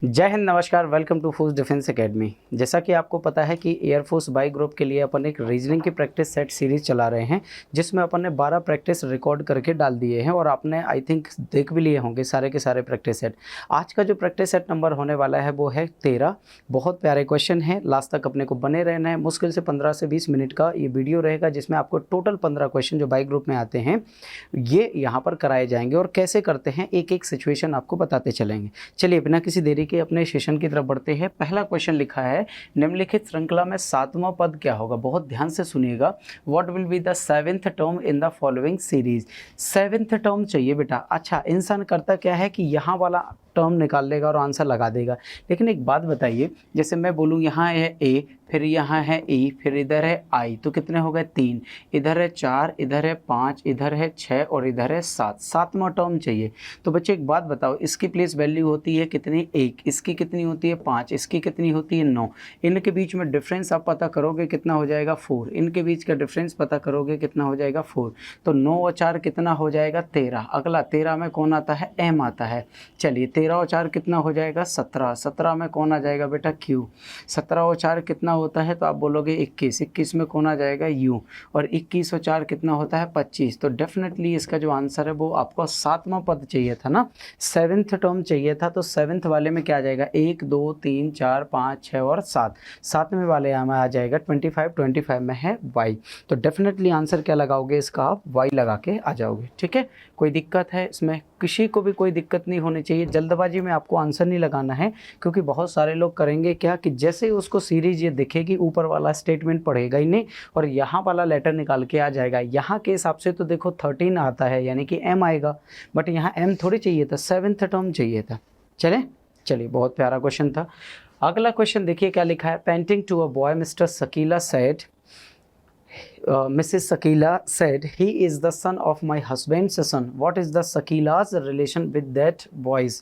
जय हिंद, नमस्कार। Welcome to force defence academy. जैसा कि आपको पता है कि एयरफोर्स बाई ग्रुप के लिए अपन एक रीजनिंग की प्रैक्टिस सेट सीरीज चला रहे हैं, जिसमें अपन ने 12 प्रैक्टिस रिकॉर्ड करके डाल दिए हैं और आपने आई थिंक देख भी लिए होंगे सारे के सारे प्रैक्टिस सेट। आज का जो प्रैक्टिस सेट नंबर होने वाला है वो है 13। बहुत प्यारे क्वेश्चन है, लास्ट तक अपने को बने रहना है। मुश्किल से 15 से 20 मिनट का ये वीडियो रहेगा, जिसमें आपको टोटल 15 क्वेश्चन जो बाई ग्रुप में आते हैं ये यहाँ पर कराए जाएंगे और कैसे करते हैं एक एक सिचुएशन आपको बताते चलेंगे। चलिए बिना किसी देरी के अपने सेशन की तरफ बढ़ते हैं। पहला क्वेश्चन लिखा है, निम्नलिखित श्रृंखला में 7वां पद क्या होगा। बहुत ध्यान से सुनिएगा। What will be the 7th term in the following series. 7th term चाहिए बेटा। अच्छा, इंसान करता क्या है कि यहाँ वाला टर्म निकाल लेगा और आंसर लगा देगा। लेकिन एक बात बताइए, जैसे मैं बोलूँ यहाँ है ए, फिर यहाँ है ई, फिर इधर है आई, तो कितने हो गए 3, इधर है 4, इधर है 5, इधर है 6 और इधर है 7। 7वां टर्म चाहिए। तो बच्चे एक बात बताओ, इसकी प्लेस वैल्यू होती है कितनी 1, इसकी कितनी होती है 5, इसकी कितनी होती है 9। इनके बीच में डिफरेंस आप पता करोगे कितना हो जाएगा 4। इनके बीच का डिफरेंस पता करोगे कितना हो जाएगा 4। तो 9 और 4 कितना हो जाएगा 13। अगला 13 में कौन आता है, एम आता है। चलिए 13 और 4 कितना हो जाएगा 17। 17 में कौन आ जाएगा बेटा, क्यू। 17 और 4 कितना होता है, तो आप बोलोगे 21। 21 में कौन आ जाएगा, यू। और 21 और 4 कितना होता है 25। तो डेफिनेटली इसका जो आंसर है वो आपको 7वां पद चाहिए था ना, 7th टर्म चाहिए था। तो 7th वाले में क्या आ जाएगा, 1 2 3 4 5 6 और 7। 7वें वाले में आ जाएगा 25। 25 में है वाई। तो डेफिनेटली आंसर क्या लगाओगे इसका, आप वाई लगा के आ जाओगे। ठीक है, कोई दिक्कत है इसमें, किसी को भी कोई दिक्कत नहीं होनी चाहिए। जल्दबाजी में आपको आंसर नहीं लगाना है, क्योंकि बहुत सारे लोग करेंगे क्या कि जैसे ही उसको सीरीज ये दिखेगी ऊपर वाला स्टेटमेंट पढ़ेगा ही नहीं और यहाँ वाला लेटर निकाल के आ जाएगा। यहाँ के हिसाब से तो देखो 13 आता है, यानी कि एम आएगा, बट यहाँ एम थोड़ी चाहिए था, 7th टर्म चाहिए था। चलिए बहुत प्यारा क्वेश्चन था। अगला क्वेश्चन देखिए क्या लिखा है। Pointing to a boy mister Shakila said, Mrs. Sakila said, he is the son of my husband's son. What is the Sakila's relation with that boys?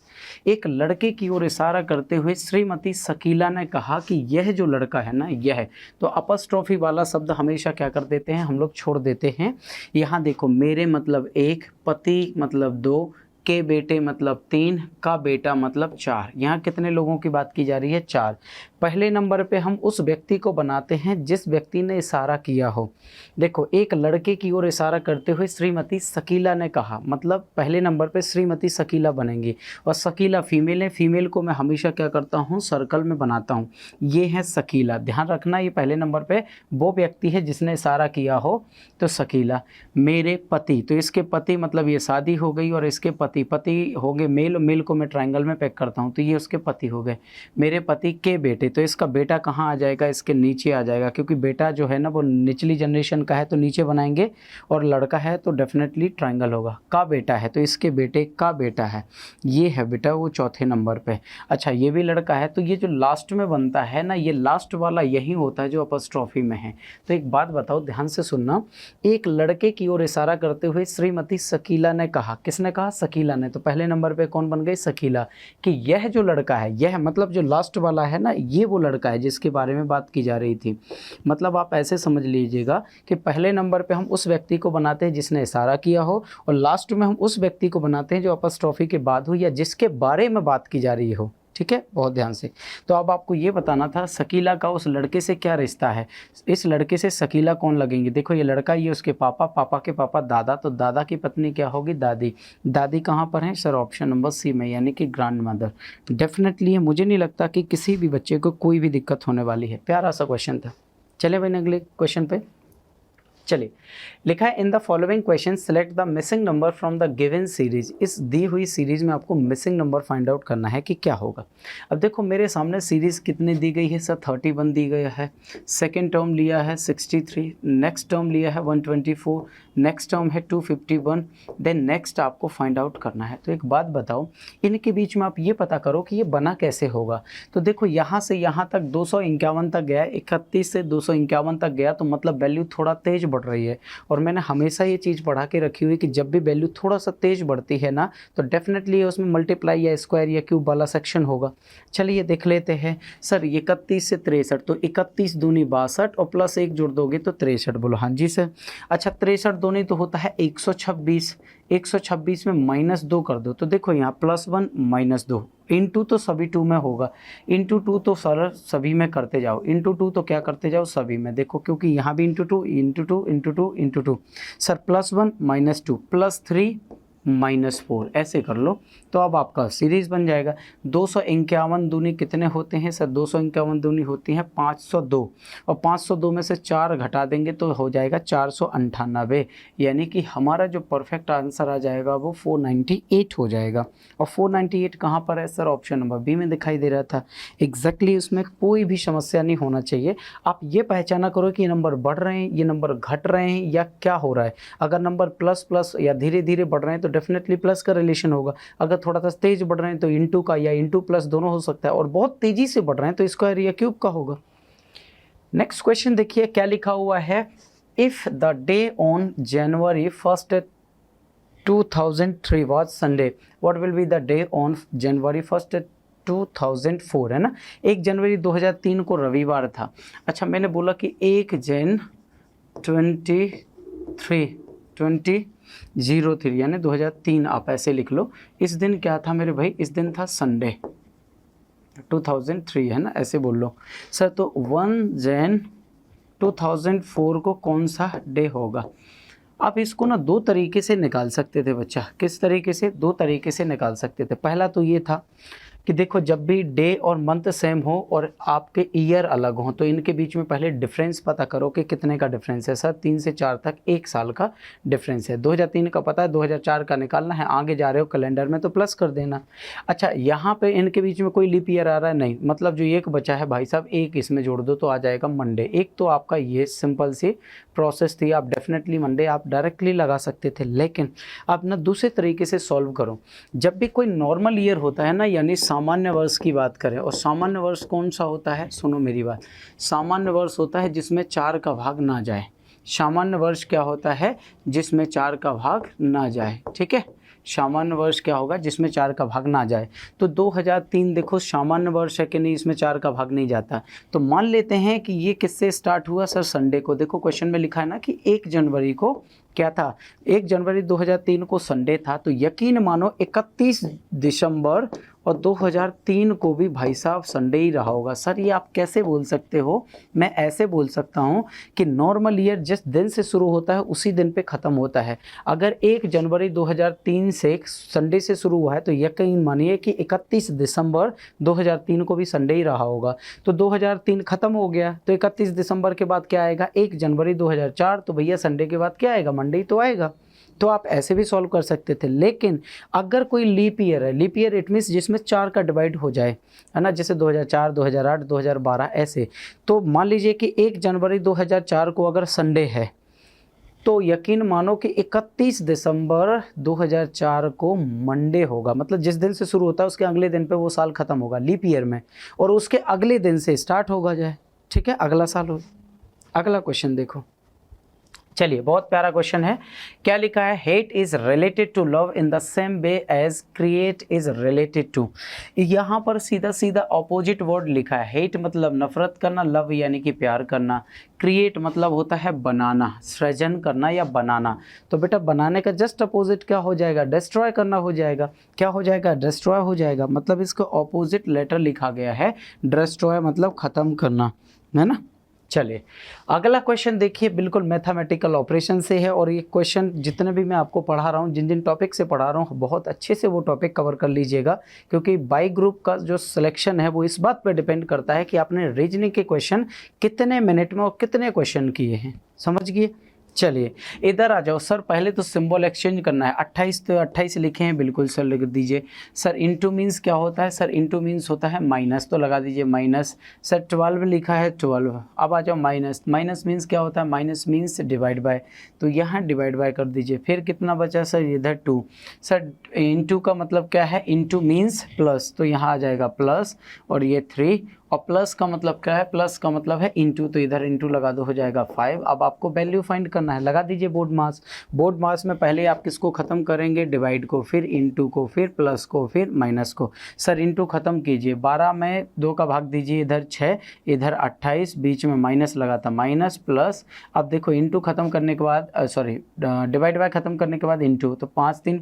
एक लड़के की ओर इशारा करते हुए श्रीमती शकीला ने कहा कि यह जो लड़का है ना, यह है। तो अपस्ट्रॉफी वाला शब्द हमेशा क्या कर देते हैं हम लोग, छोड़ देते हैं। यहाँ देखो, मेरे मतलब 1, पति मतलब 2, के बेटे मतलब 3, का बेटा मतलब 4। यहाँ कितने लोगों की बात की जा रही है, 4। पहले नंबर पे हम उस व्यक्ति को बनाते हैं जिस व्यक्ति ने इशारा किया हो। देखो, एक लड़के की ओर इशारा करते हुए श्रीमती शकीला ने कहा, मतलब पहले नंबर पे श्रीमती शकीला बनेंगी और शकीला फीमेल है। फीमेल को मैं हमेशा क्या करता हूँ, सर्कल में बनाता हूँ। ये है शकीला, ध्यान रखना, ये पहले नंबर पे वो व्यक्ति है जिसने इशारा किया हो। तो शकीला, मेरे पति, तो इसके पति मतलब ये शादी हो गई और इसके पति हो गए मेल। मेल को मैं ट्रायंगल में पैक करता हूँ, तो ये उसके पति हो गए। मेरे पति के बेटे, तो इसका बेटा कहाँ आ जाएगा, इसके नीचे आ जाएगा, क्योंकि बेटा जो है ना वो निचली जनरेशन का है तो नीचे बनाएंगे, और लड़का है तो डेफिनेटली ट्रायंगल होगा। का बेटा है तो इसके बेटे का बेटा है, ये है बेटा वो चौथे नंबर पे। अच्छा, ये भी लड़का है, तो ये जो लास्ट में बनता है ना, ये लास्ट वाला यही होता है जो अपस्ट्रॉफी में है। तो एक बात बताओ, ध्यान से सुनना। एक लड़के की ओर इशारा करते हुए श्रीमती शकीला ने कहा, किसने कहा, शकीला ने। तो पहले नंबर पे कौन बन गई, शकीला, कि यह जो लड़का है, यह मतलब जो लास्ट वाला है ना, ये वो लड़का है जिसके बारे में बात की जा रही थी। मतलब आप ऐसे समझ लीजिएगा कि पहले नंबर पे हम उस व्यक्ति को बनाते हैं जिसने इशारा किया हो, और लास्ट में हम उस व्यक्ति को बनाते हैं जो अपस्ट्रॉफी के बाद हो या जिसके बारे में बात की जा रही हो। ठीक है, बहुत ध्यान से। तो अब आपको ये बताना था शकीला का उस लड़के से क्या रिश्ता है। इस लड़के से शकीला कौन लगेंगे। देखो, ये लड़का, ये उसके पापा, पापा के पापा दादा, तो दादा की पत्नी क्या होगी, दादी। दादी कहाँ पर है सर, ऑप्शन नंबर सी में, यानी कि ग्रैंड मदर। डेफिनेटली है, मुझे नहीं लगता कि किसी भी बच्चे को कोई भी दिक्कत होने वाली है। प्यारा सा क्वेश्चन था। चले भाई अगले क्वेश्चन पे। चलिए, लिखा है, in the following question select the missing number from the given series. इस दी हुई सीरीज में आपको मिसिंग नंबर फाइंड आउट करना है कि क्या होगा। अब देखो, मेरे सामने सीरीज कितनी दी गई है सर, 31 दी गई है। सेकेंड टर्म लिया है 63, नेक्स्ट टर्म लिया है 124, नेक्स्ट टर्म है 251, देन नेक्स्ट आपको फाइंड आउट करना है। तो एक बात बताओ, इनके बीच में आप ये पता करो कि ये बना कैसे होगा। तो देखो, यहाँ से यहाँ तक 251 तक गया, 31 से 251 तक गया, तो मतलब वैल्यू थोड़ा तेज बढ़ रही है। और मैंने हमेशा ये चीज़ पढ़ा के रखी हुई कि जब भी वैल्यू थोड़ा सा तेज बढ़ती है ना, तो डेफिनेटली उसमें मल्टीप्लाई या स्क्वायर या क्यूब वाला सेक्शन होगा। चलिए देख लेते हैं। सर 31 से 63, तो 31 दूनी 62 और प्लस 1 जोड़ दोगे तो 63। बोलो हाँ जी सर। अच्छा, 63 दो नहीं तो होता है 126। 126 में -2 कर दो तो देखो यहाँ +1 -2 इंटू तो सभी 2 में होगा, इंटू 2 तो सर सभी में करते जाओ, इंटू 2 तो क्या करते जाओ सभी में, देखो क्योंकि यहाँ भी into 2 into 2 into 2 into 2 sir +1 -2 +3 -4 ऐसे कर लो तो अब आपका सीरीज बन जाएगा। 251 दूनी कितने होते हैं सर? 251 दूनी होती हैं 502 और 502 में से 4 घटा देंगे तो हो जाएगा 498, यानी कि हमारा जो परफेक्ट आंसर आ जाएगा वो 498 हो जाएगा। और 498 कहाँ पर है सर? ऑप्शन नंबर बी में दिखाई दे रहा था। एग्जैक्टली उसमें कोई भी समस्या नहीं होना चाहिए। आप ये पहचाना करो कि ये नंबर बढ़ रहे हैं, ये नंबर घट रहे हैं या क्या हो रहा है। अगर नंबर प्लस प्लस या धीरे धीरे बढ़ रहे हैं तो डेफिनेटली प्लस का रिलेशन होगा, अगर थोड़ा सा तेज बढ़ रहे हैं तो इंटू का या इंटू प्लस दोनों हो सकता है, और बहुत तेजी से बढ़ रहे हैं तो स्क्वायर या क्यूब का होगा। नेक्स्ट क्वेश्चन देखिए क्या लिखा हुआ है। If the day on January 1st 2003 was Sunday, what will be the day on January 1st 2004, है ना। 1 जनवरी 2003 को रविवार था। अच्छा मैंने बोला कि 1 जन 2003 यानी 2003 आप ऐसे लिख लो। इस दिन क्या था मेरे भाई? इस दिन था संडे 2003, है ना, ऐसे बोल लो सर। तो 1 जन 2004 को कौन सा डे होगा? आप इसको ना दो तरीके से निकाल सकते थे बच्चा। किस तरीके से? दो तरीके से निकाल सकते थे। पहला तो ये था कि देखो जब भी डे और मंथ सेम हो और आपके ईयर अलग हो तो इनके बीच में पहले डिफरेंस पता करो कि कितने का डिफरेंस है। सर 3 से 4 तक 1 साल का डिफरेंस है। 2003 का पता है, 2004 का निकालना है, आगे जा रहे हो कैलेंडर में तो प्लस कर देना। अच्छा यहाँ पे इनके बीच में कोई लीप ईयर आ रहा है नहीं, मतलब जो एक बचा है भाई साहब एक इसमें जोड़ दो तो आ जाएगा मंडे। एक तो आपका ये सिंपल सी प्रोसेस थी, आप डेफिनेटली मंडे आप डायरेक्टली लगा सकते थे। लेकिन आप ना दूसरे तरीके से सॉल्व करो। जब भी कोई नॉर्मल ईयर होता है ना, यानी सामान्य वर्ष की बात करें, और सामान्य वर्ष कौन सा होता है? सुनो मेरी बात, सामान्य वर्ष होता है जिसमें 4 का भाग ना जाए। सामान्य वर्ष क्या होता है? जिसमें 4 का भाग ना जाए, ठीक है। सामान्य वर्ष क्या होगा? जिसमें 4 का भाग ना जाए। तो 2003 देखो सामान्य वर्ष है कि नहीं, इसमें 4 का भाग नहीं जाता। तो मान लेते हैं कि ये किससे स्टार्ट हुआ सर? संडे को। देखो क्वेश्चन में लिखा है ना कि 1 जनवरी को क्या था? 1 जनवरी 2003 को संडे था, तो यकीन मानो 31 दिसंबर और 2003 को भी भाई साहब संडे ही रहा होगा। सर ये आप कैसे बोल सकते हो? मैं ऐसे बोल सकता हूँ कि नॉर्मल ईयर जिस दिन से शुरू होता है उसी दिन पे ख़त्म होता है। अगर 1 जनवरी 2003 से संडे से शुरू हुआ है तो यकीन मानिए कि 31 दिसंबर 2003 को भी संडे ही रहा होगा। तो 2003 ख़त्म हो गया तो 31 दिसंबर के बाद क्या आएगा? 1 जनवरी 2004। तो भैया संडे के बाद क्या आएगा? मंडे ही तो आएगा। तो आप ऐसे भी सॉल्व कर सकते थे। लेकिन अगर कोई लीप ईयर है, लीप ईयर इट मीन्स जिसमें 4 का डिवाइड हो जाए, है ना, जैसे 2004, 2008, 2012 ऐसे। तो मान लीजिए कि 1 जनवरी 2004 को अगर संडे है तो यकीन मानो कि 31 दिसंबर 2004 को मंडे होगा। मतलब जिस दिन से शुरू होता है उसके अगले दिन पे वो साल ख़त्म होगा लीप ईयर में, और उसके अगले दिन से स्टार्ट होगा जाए, ठीक है, अगला साल हो। अगला क्वेश्चन देखो, चलिए बहुत प्यारा क्वेश्चन है। क्या लिखा है? Hate is related to love in the same way as create is related to. यहाँ पर सीधा सीधा ऑपोजिट वर्ड लिखा है। हेट मतलब नफरत करना, लव यानी कि प्यार करना, क्रिएट मतलब होता है बनाना, सृजन करना या बनाना। तो बेटा बनाने का जस्ट अपोजिट क्या हो जाएगा? डिस्ट्रॉय करना हो जाएगा। क्या हो जाएगा? डिस्ट्रॉय हो जाएगा। मतलब इसका ऑपोजिट लेटर लिखा गया है, डिस्ट्रॉय मतलब ख़त्म करना, है ना। चलिए अगला क्वेश्चन देखिए, बिल्कुल मैथमेटिकल ऑपरेशन से है। और ये क्वेश्चन जितने भी मैं आपको पढ़ा रहा हूँ, जिन जिन टॉपिक से पढ़ा रहा हूँ, बहुत अच्छे से वो टॉपिक कवर कर लीजिएगा, क्योंकि बाई ग्रुप का जो सिलेक्शन है वो इस बात पर डिपेंड करता है कि आपने रीजनिंग के क्वेश्चन कितने मिनट में और कितने क्वेश्चन किए हैं, समझ गए। चलिए इधर आ जाओ सर, पहले तो सिंबल एक्सचेंज करना है। 28 तो 28 लिखे हैं, बिल्कुल सर लिख दीजिए। सर इनटू मीन्स क्या होता है? सर इनटू मीन्स होता है माइनस, तो लगा दीजिए माइनस। सर 12 लिखा है 12, अब आ जाओ माइनस। माइनस मीन्स क्या होता है? माइनस मीन्स डिवाइड बाय, तो यहाँ डिवाइड बाय कर दीजिए। फिर कितना बचा सर? इधर 2। सर इनटू का मतलब क्या है? इनटू मीन्स प्लस, तो यहाँ आ जाएगा प्लस, और ये 3, और प्लस का मतलब क्या है? प्लस का मतलब है इनटू, तो इधर इनटू लगा दो, हो जाएगा 5। अब आपको वैल्यू फाइंड करना करना है, लगा दीजिए बोर्ड मास। बोर्ड मास में पहले आप किसको ख़त्म करेंगे, डिवाइड को, फिर इनटू को, फिर प्लस को, फिर माइनस को। सर इनटू ख़त्म कीजिए, 12 में 2 का भाग दीजिए, इधर 6, इधर 28, बीच में माइनस लगा था, माइनस प्लस। अब देखो इनटू ख़त्म करने के बाद डिवाइड बाय ख़त्म करने के बाद इनटू, तो 5 3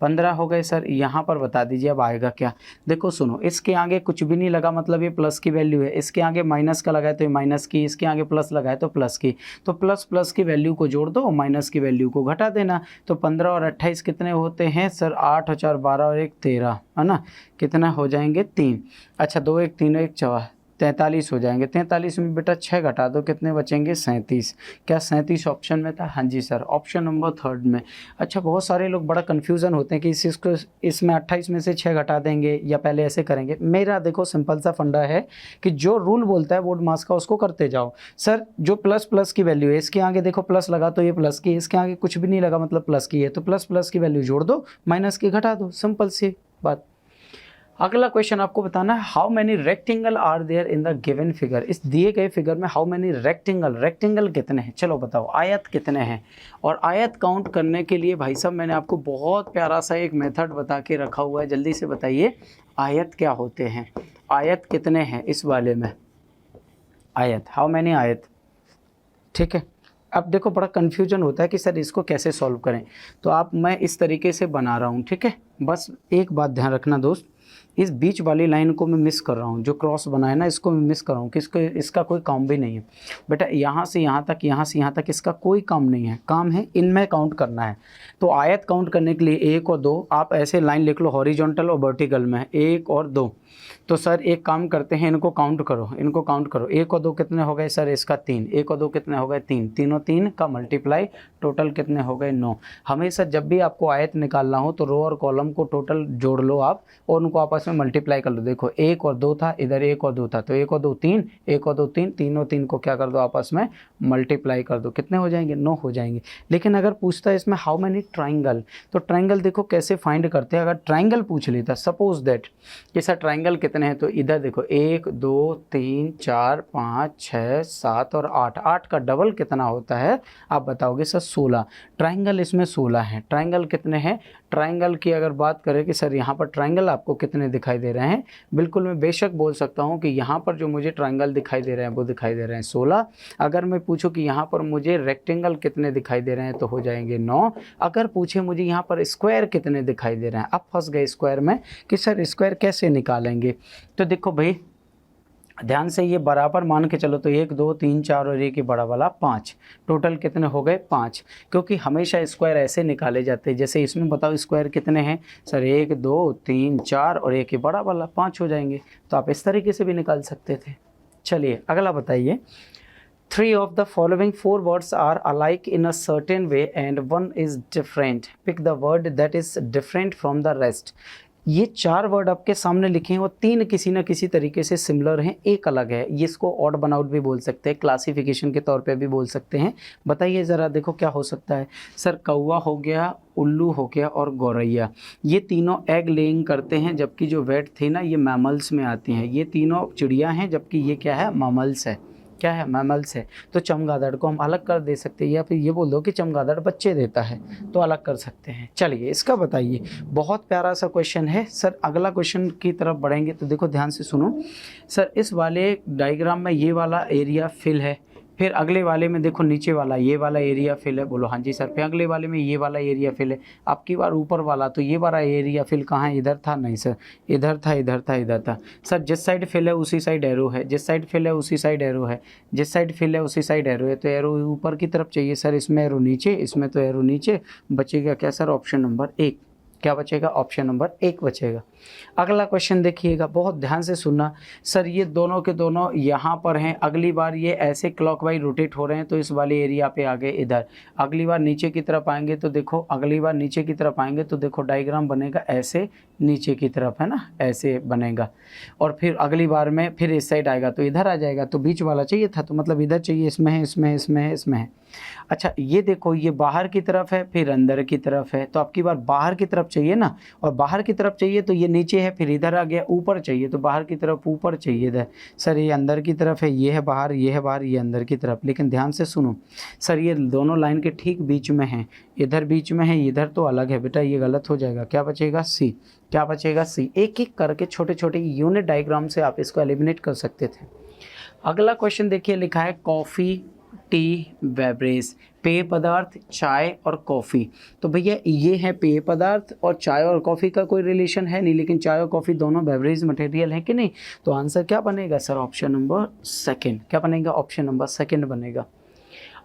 15 हो गए। सर यहाँ पर बता दीजिए अब आएगा क्या। देखो सुनो, इसके आगे कुछ भी नहीं लगा, मतलब ये प्लस की वैल्यू है, इसके आगे माइनस का लगा है तो ये माइनस की, इसके आगे प्लस लगा है तो प्लस की, तो प्लस प्लस की वैल्यू को जोड़ दो, माइनस की वैल्यू को घटा देना। तो 15 और 28 कितने होते हैं सर, 8 और 4 12 और 1 13, है ना, कितना हो जाएंगे 3। अच्छा 2 1 3 1 4 43 हो जाएंगे। 43 में बेटा 6 घटा दो, कितने बचेंगे 37। क्या 37 ऑप्शन में था, हाँ जी सर, ऑप्शन नंबर 3 में। अच्छा बहुत सारे लोग बड़ा कन्फ्यूज़न होते हैं कि इसमें 28 में से 6 घटा देंगे या पहले ऐसे करेंगे। मेरा देखो सिंपल सा फंडा है कि जो रूल बोलता है बोर्ड मास का उसको करते जाओ। सर जो प्लस प्लस की वैल्यू है, इसके आगे देखो प्लस लगा तो ये प्लस की, इसके आगे कुछ भी नहीं लगा मतलब प्लस की है, तो प्लस प्लस की वैल्यू जोड़ दो, माइनस की घटा दो, सिंपल सी बात। अगला क्वेश्चन आपको बताना है, how many rectangle are there in the given figure. इस दिए गए फिगर में हाउ मैनी रेक्टेंगल कितने हैं, चलो बताओ, आयत कितने हैं। और आयत काउंट करने के लिए भाई साहब मैंने आपको बहुत प्यारा सा एक मेथड बता के रखा हुआ है, जल्दी से बताइए आयत क्या होते हैं, आयत कितने हैं इस वाले में, आयत, हाउ मैनी आयत। ठीक है, अब देखो बड़ा कन्फ्यूजन होता है कि सर इसको कैसे सॉल्व करें, तो मैं इस तरीके से बना रहा हूँ। ठीक है, बस एक बात ध्यान रखना दोस्त, इस बीच वाली लाइन को मैं मिस कर रहा हूँ, जो क्रॉस बना है ना इसको मैं मिस कर रहा हूँ, कि इसका कोई काम भी नहीं है बेटा, यहाँ से यहाँ तक, यहाँ से यहाँ तक इसका कोई काम नहीं है, काम है इनमें काउंट करना है। तो आयत काउंट करने के लिए 1 और 2 आप ऐसे लाइन लिख लो, हॉरिजॉन्टल और वर्टिकल में 1 और 2। तो सर एक काम करते हैं, इनको काउंट करो, इनको काउंट करो, 1 और 2 कितने हो गए सर, इसका 3, 1 और 2 कितने हो गए 3, 3 और 3 का मल्टीप्लाई, टोटल कितने हो गए 9। हमेशा जब भी आपको आयत निकालना हो तो रो और कॉलम को टोटल जोड़ लो आप और उनको आपस में मल्टीप्लाई कर लो। देखो 1 और 2 था, इधर 1 और 2 था, तो 1 और 2 3, 1 और 2 3, 3 और 3 को क्या कर दो आपस में मल्टीप्लाई कर दो, कितने हो जाएंगे 9 हो जाएंगे। लेकिन अगर पूछता है इसमें हाउ मैनी ट्राइंगल, तो ट्राइंगल देखो कैसे फाइंड करते हैं। अगर ट्राइंगल पूछ लेता, सपोज दैट कि सर ट्राइंगल कितने हैं, तो इधर देखो 1 2 3 4 5 6 7 और 8, 8 का डबल कितना होता है आप बताओगे सर 16। ट्राइंगल इसमें 16 है। ट्राइंगल कितने हैं, ट्राइंगल की अगर बात करें कि सर यहाँ पर ट्राइंगल आपको कितने दिखाई दे रहे हैं, बिल्कुल मैं बेशक बोल सकता हूँ कि यहाँ पर जो मुझे ट्राइंगल दिखाई दे रहे हैं वो दिखाई दे रहे हैं 16। अगर मैं पूछूँ कि यहाँ पर मुझे रेक्टेंगल कितने दिखाई दे रहे हैं तो हो जाएंगे 9। अगर पूछे मुझे यहाँ पर स्क्वायर कितने दिखाई दे रहे हैं, अब फंस गए स्क्वायर में कि सर स्क्वायर कैसे निकालेंगे। तो देखो भाई ध्यान से ये बराबर मान के चलो, तो 1 2 3 4 और 1 ही बड़ा वाला 5, टोटल कितने हो गए 5। क्योंकि हमेशा स्क्वायर ऐसे निकाले जाते हैं, जैसे इसमें बताओ स्क्वायर कितने हैं सर, 1 2 3 4 और 1 ही बड़ा वाला 5 हो जाएंगे। तो आप इस तरीके से भी निकाल सकते थे। चलिए अगला बताइए, 3 of the following 4 words are alike in a certain way and one is different. Pick the word that is different from the rest. ये 4 वर्ड आपके सामने लिखे हैं और 3 किसी न किसी तरीके से सिमिलर हैं, एक अलग है। ये इसको ऑड वन आउट भी बोल सकते हैं, क्लासिफिकेशन के तौर पे भी बोल सकते हैं। बताइए ज़रा, देखो क्या हो सकता है सर, कौवा हो गया, उल्लू हो गया और गौरैया, ये तीनों एग लेइंग करते हैं, जबकि जो वेट थी ना ये मैमल्स में आती हैं। ये तीनों चिड़िया हैं जबकि ये क्या है, मैमल्स है। क्या है, मैमल्स है। तो चमगादड़ को हम अलग कर दे सकते हैं, या फिर ये बोल दो कि चमगादड़ बच्चे देता है, तो अलग कर सकते हैं। चलिए इसका बताइए, बहुत प्यारा सा क्वेश्चन है सर। अगला क्वेश्चन की तरफ बढ़ेंगे तो देखो ध्यान से सुनो सर, इस वाले डायग्राम में ये वाला एरिया फिल है, फिर अगले वाले में देखो नीचे वाला ये वाला एरिया फिल है, बोलो हाँ जी सर। फिर अगले वाले में ये वाला एरिया फिल है, अब की बार ऊपर वाला, तो ये वाला एरिया फिल कहाँ है, इधर था, नहीं सर इधर था, इधर था, इधर था। सर जिस साइड फिल है उसी साइड एरो है, जिस साइड फिल है उसी साइड एरो है, जिस साइड फिल है उसी साइड एरो है। तो एरो ऊपर की तरफ चाहिए सर, इसमें एरो नीचे, इसमें तो एरो नीचे। बचेगा क्या सर, ऑप्शन नंबर 1। क्या बचेगा, ऑप्शन नंबर 1 बचेगा। अगला क्वेश्चन देखिएगा, बहुत ध्यान से सुनना सर। ये दोनों के दोनों यहाँ पर हैं, अगली बार ये ऐसे क्लॉकवाइज रोटेट हो रहे हैं तो इस वाले एरिया पे आ गए इधर। अगली बार नीचे की तरफ आएंगे तो देखो, अगली बार नीचे की तरफ आएंगे तो देखो डायग्राम बनेगा ऐसे नीचे की तरफ, है ना, ऐसे बनेगा। और फिर अगली बार में फिर इस साइड आएगा तो इधर आ जाएगा, तो बीच वाला चाहिए था, तो मतलब इधर चाहिए, इसमें है, इसमें है, इसमें है, इसमें है। अच्छा ये देखो, ये बाहर की तरफ है फिर अंदर की तरफ है, तो आपकी बार बाहर की तरफ चाहिए ना, और बाहर की तरफ चाहिए तो ये ये नीचे है, फिर इधर आ गया, ऊपर चाहिए तो बाहर की तरफ ऊपर चाहिए था सर, ये अंदर की तरफ है, ये है बाहर, ये है बाहर, ये अंदर की तरफ। लेकिन ध्यान से सुनो सर, ये दोनों लाइन के ठीक बीच में है, इधर बीच में है, इधर तो अलग है बेटा, ये गलत हो जाएगा। क्या बचेगा? सी। क्या बचेगा? सी। एक एक करके छोटे छोटे यूनिट डायग्राम से आप इसको एलिमिनेट कर सकते थे। अगला क्वेश्चन देखिए, लिखा है कॉफ़ी, टी, बेवरेज, पेय पदार्थ, चाय और कॉफ़ी। तो भैया ये है पेय पदार्थ, और चाय और कॉफ़ी का कोई रिलेशन है नहीं, लेकिन चाय और कॉफ़ी दोनों बेवरेज मटेरियल है कि नहीं। तो आंसर क्या बनेगा सर? Option number second. क्या बनेगा? ऑप्शन नंबर सेकंड बनेगा।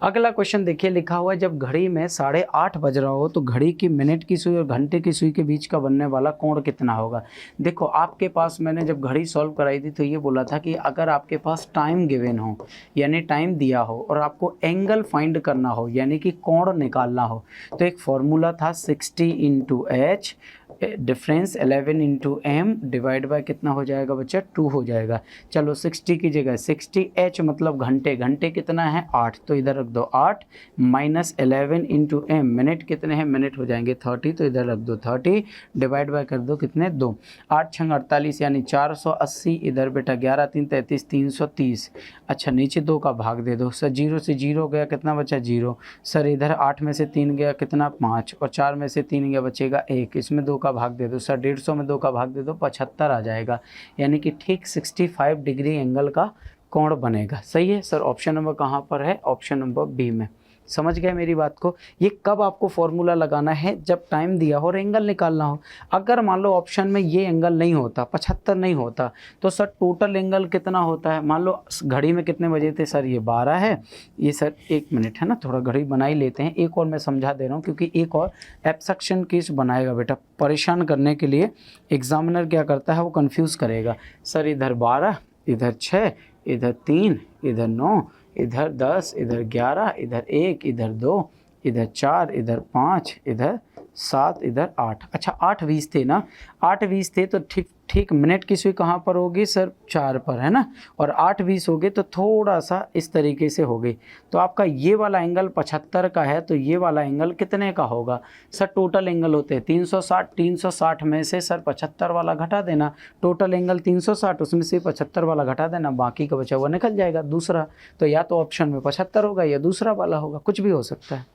अगला क्वेश्चन देखिए, लिखा हुआ है जब घड़ी में 8:30 बज रहा हो तो घड़ी की मिनट की सुई और घंटे की सुई के बीच का बनने वाला कोण कितना होगा। देखो आपके पास, मैंने जब घड़ी सॉल्व कराई थी तो ये बोला था कि अगर आपके पास टाइम गिवन हो, यानी टाइम दिया हो, और आपको एंगल फाइंड करना हो, यानी कि कोण निकालना हो, तो एक फॉर्मूला था 60 into H difference 11 into M divide by कितना हो जाएगा बच्चा? 2 हो जाएगा। चलो 60 की जगह 60 एच मतलब घंटे, घंटे कितना है? 8, तो इधर रख दो 8 माइनस 11 इंटू एम, मिनट कितने हैं? मिनट हो जाएंगे 30, तो इधर रख दो 30 डिवाइड बाय कर दो कितने? 2। 8 छंग 48 यानी 480, इधर बेटा 11 3 33 330। अच्छा नीचे 2 का भाग दे दो सर, 0 से 0 गया, कितना बचा? 0। सर इधर 8 में से 3 गया, कितना? 5, और 4 में से 3 गया, बचेगा 1, इसमें 2 का भाग दे दो सर, 150 में 2 का भाग दे दो, 75 आ जाएगा, यानी कि ठीक 65 डिग्री एंगल का कोण बनेगा। सही है सर। ऑप्शन नंबर कहाँ पर है? ऑप्शन नंबर बी में। समझ गए मेरी बात को? ये कब आपको फॉर्मूला लगाना है? जब टाइम दिया हो और एंगल निकालना हो। अगर मान लो ऑप्शन में ये एंगल नहीं होता, 75 नहीं होता, तो सर टोटल एंगल कितना होता है? मान लो घड़ी में कितने बजे थे सर? ये 12 है, ये सर 1 मिनट है ना, थोड़ा घड़ी बना ही लेते हैं। एक और मैं समझा दे रहा हूँ, क्योंकि एक और एब्स्ट्रैक्शन केस बनाएगा बेटा, परेशान करने के लिए एग्जामिनर क्या करता है, वो कन्फ्यूज़ करेगा। सर इधर 12, इधर 6, इधर 3, इधर 9, इधर 10, इधर 11, इधर 1, इधर 2, इधर 4, इधर 5, इधर 7, इधर 8। अच्छा 8:20 थे ना, 8:20 थे तो ठीक ठीक मिनट की सुई कहाँ पर होगी सर? 4 पर है ना, और 8:20 हो गए तो थोड़ा सा इस तरीके से हो गई। तो आपका ये वाला एंगल 75 का है, तो ये वाला एंगल कितने का होगा सर? टोटल एंगल होते हैं 360, 360 में से सर 75 वाला घटा देना, टोटल एंगल 360, उसमें से 75 वाला घटा देना, बाकी का बचा हुआ निकल जाएगा दूसरा। तो या तो ऑप्शन में 75 होगा या दूसरा वाला होगा, कुछ भी हो सकता है।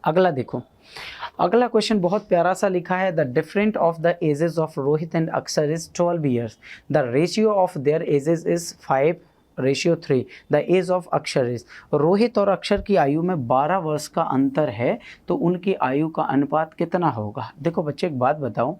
अगला देखो, अगला क्वेश्चन बहुत प्यारा सा लिखा है, the different of the ages of Rohit and Akshar is 12 years, the ratio of their ages is 5:3, the age of Akshar is. Rohit और अक्षर की आयु में 12 वर्ष का अंतर है, तो उनकी आयु का अनुपात कितना होगा? देखो बच्चे एक बात बताओ,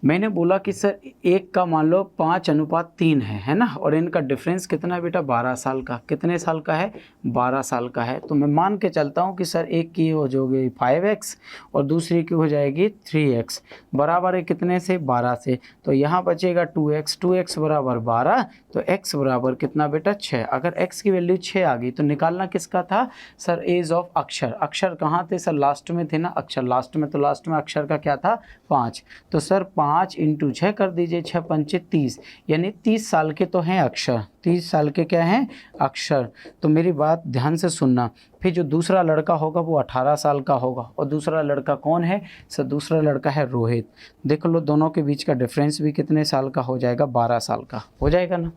मैंने बोला कि सर एक का मान लो 5:3 है ना, और इनका डिफरेंस कितना है बेटा? 12 साल का। कितने साल का है? 12 साल का है। तो मैं मान के चलता हूँ कि सर एक की हो जाएगी 5x और दूसरी की हो जाएगी 3x, बराबर है कितने से? 12 से। तो यहाँ बचेगा 2x, 2x बराबर 12, तो x बराबर कितना बेटा? 6। अगर x की वैल्यू 6 आ गई तो निकालना किसका था सर? एज ऑफ अक्षर। अक्षर कहाँ थे सर? लास्ट में थे ना अक्षर, लास्ट में, तो लास्ट में अक्षर का क्या था? 5। तो सर 5 इंटू 6 कर दीजिए, 6 पंचे 30, यानी 30 साल के तो हैं अक्षर, 30 साल के क्या हैं? अक्षर। तो मेरी बात ध्यान से सुनना, फिर जो दूसरा लड़का होगा वो 18 साल का होगा, और दूसरा लड़का कौन है सर? दूसरा लड़का है रोहित। देख लो दोनों के बीच का डिफरेंस भी कितने साल का हो जाएगा? 12 साल का हो जाएगा ना।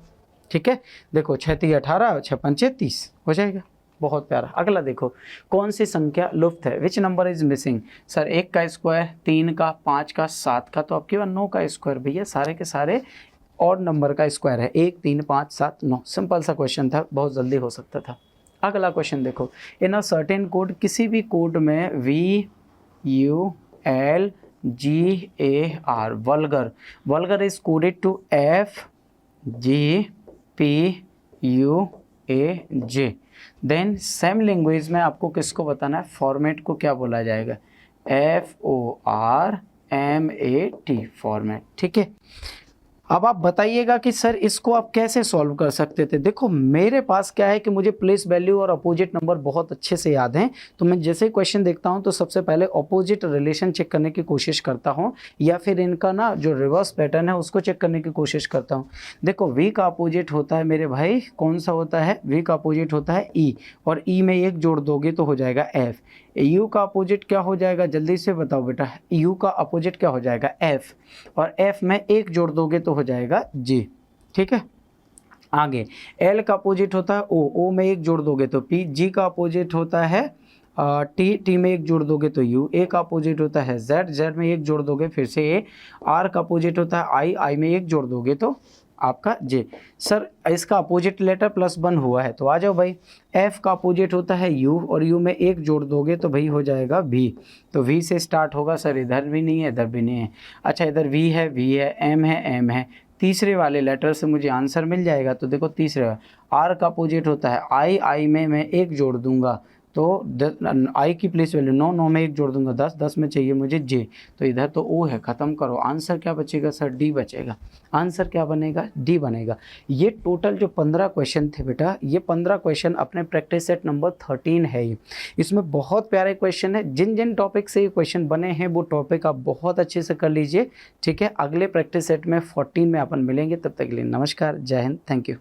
ठीक है, देखो 6 3 18, 6 5 30 हो जाएगा। बहुत प्यारा। अगला देखो, कौन सी संख्या लुप्त है? Which number is missing? Sir 1 का स्क्वायर, 3 का, 5 का, 7 का, तो आपके पास 9 का स्क्वायर। भैया सारे के सारे और नंबर का स्क्वायर है, 1 3 5 7 9। सिंपल सा क्वेश्चन था, बहुत जल्दी हो सकता था। अगला क्वेश्चन देखो, इन अ सर्टेन कोड, किसी भी कोड में VULGAR vulgar, vulgar is coded to FGPUAJ, then same language में आपको किसको बताना है? फॉर्मेट को क्या बोला जाएगा? FORMAT format. ठीक है, अब आप बताइएगा कि सर इसको आप कैसे सॉल्व कर सकते थे। देखो मेरे पास क्या है कि मुझे प्लेस वैल्यू और अपोजिट नंबर बहुत अच्छे से याद हैं, तो मैं जैसे ही क्वेश्चन देखता हूं तो सबसे पहले अपोजिट रिलेशन चेक करने की कोशिश करता हूं, या फिर इनका ना जो रिवर्स पैटर्न है उसको चेक करने की कोशिश करता हूं। देखो V का अपोजिट होता है मेरे भाई, कौन सा होता है? V का अपोजिट होता है E, और E में 1 जोड़ दोगे तो हो जाएगा F। यू का अपोजिट क्या हो जाएगा, जल्दी से बताओ बेटा, यू का अपोजिट क्या हो जाएगा, एफ, और एफ में एक जोड़ दोगे तो हो जाएगा जी, ठीक है। आगे एल का अपोजिट होता है ओ, ओ में एक जोड़ दोगे तो पी, जी का अपोजिट होता है टी, टी में एक जोड़ दोगे तो यू, ए का अपोजिट होता है जेड, जेड में एक जोड़ दोगे फिर से ए, आर का अपोजिट होता है आई, आई में एक जोड़ दोगे तो आपका जे। सर इसका अपोजिट लेटर +1 हुआ है तो आ जाओ भाई, एफ का अपोजिट होता है यू और यू में एक जोड़ दोगे तो भाई हो जाएगा वी, तो वी से स्टार्ट होगा। सर इधर भी नहीं है इधर भी नहीं है, अच्छा इधर वी है एम है एम है, तीसरे वाले लेटर से मुझे आंसर मिल जाएगा। तो देखो तीसरे आर का अपोजिट होता है आई, आई में मैं एक जोड़ दूंगा तो आई की प्लेस वैल्यू 9, 9 में एक जोड़ दूंगा 10, 10 में चाहिए मुझे जे, तो इधर तो ओ है, ख़त्म करो। आंसर क्या बचेगा सर, डी बचेगा। आंसर क्या बनेगा, डी बनेगा। ये टोटल जो 15 क्वेश्चन थे बेटा, ये 15 क्वेश्चन अपने प्रैक्टिस सेट नंबर 13 है ये। इसमें बहुत प्यारे क्वेश्चन है, जिन जिन टॉपिक से ये क्वेश्चन बने हैं वो टॉपिक आप बहुत अच्छे से कर लीजिए, ठीक है। अगले प्रैक्टिस सेट में 14 में अपन मिलेंगे, तब तक के लिए नमस्कार, जय हिंद, थैंक यू।